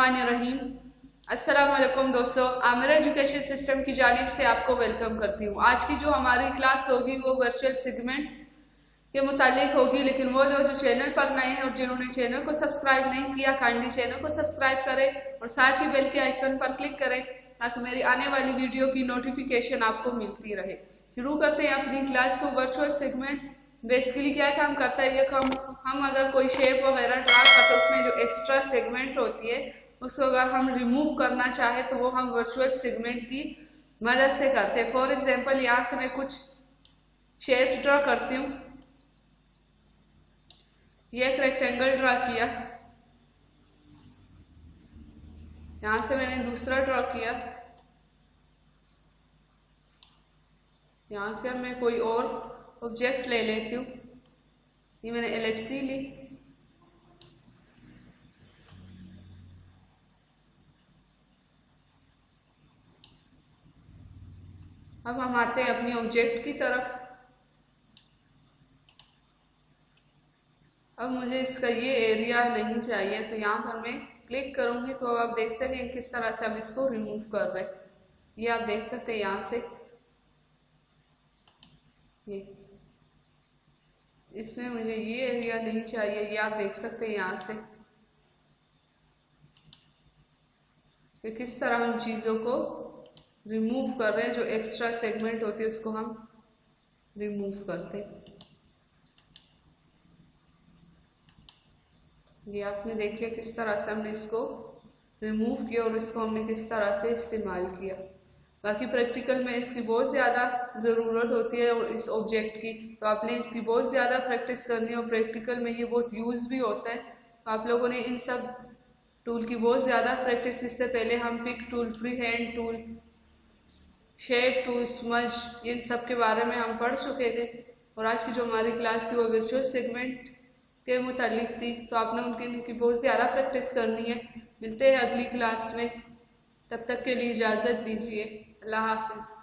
बिस्मिल्लाहिर्रहमानिर्रहीम। अस्सलाम वालेकुम दोस्तों, आमिर एजुकेशन सिस्टम की जानिब से आपको वेलकम करती हूँ। आज की जो हमारी क्लास होगी वो वर्चुअल सेगमेंट के मुतालिक होगी, लेकिन वो लोग जो चैनल पर नए हैं और जिन्होंने चैनल को सब्सक्राइब नहीं किया, काइंडली चैनल को सब्सक्राइब करें और साथ ही बेल के आइकन पर क्लिक करें ताकि मेरी आने वाली वीडियो की नोटिफिकेशन आपको मिलती रहे। शुरू करते हैं अपनी क्लास को। वर्चुअल सेगमेंट बेसिकली क्या काम करता है, ये हम अगर कोई शेप वगैरह ड्रा करते हैं उसमें जो एक्स्ट्रा सेगमेंट होती है उसको अगर हम रिमूव करना चाहे तो वो हम वर्चुअल सेगमेंट की मदद से करते हैं। फॉर एग्जांपल यहाँ से मैं कुछ शेप ड्रा करती हूँ। ये एक रेक्टेंगल ड्रा किया, यहाँ से मैंने दूसरा ड्रा किया, यहाँ से अब मैं कोई और ऑब्जेक्ट ले लेती हूँ। ये मैंने एलिप्सी ली, अब हम आते हैं अपनी ऑब्जेक्ट की तरफ। अब मुझे इसका ये एरिया नहीं चाहिए तो यहाँ पर मैं क्लिक करूंगी तो अब आप देख सकते हैं किस तरह से हम इसको रिमूव कर रहे हैं। ये आप देख सकते हैं यहाँ से, ये इसमें मुझे ये एरिया नहीं चाहिए, ये आप देख सकते हैं यहाँ से कि किस तरह हम चीज़ों को रिमूव कर रहे हैं। जो एक्स्ट्रा सेगमेंट होती है उसको हम रिमूव करते हैं। ये आपने देखिए किस तरह से हमने इसको रिमूव किया और इसको हमने किस तरह से इस्तेमाल किया। बाकी प्रैक्टिकल में इसकी बहुत ज़्यादा ज़रूरत होती है और इस ऑब्जेक्ट की तो आपने इसकी बहुत ज़्यादा प्रैक्टिस करनी है और प्रैक्टिकल में ये बहुत यूज़ भी होता है। तो आप लोगों ने इन सब टूल की बहुत ज़्यादा प्रैक्टिस, इससे पहले हम pick tool, free hand tool, shape tool, smudge, इन सब के बारे में हम पढ़ चुके थे। और आज की जो हमारी क्लास थी वो वर्चुअल सेगमेंट के मुतालिक थी, तो आपने उनकी बहुत ज़्यादा प्रैक्टिस करनी है। मिलते हैं अगली क्लास में, तब तक के लिए इजाज़त दीजिए। अल्लाह हाफिज़।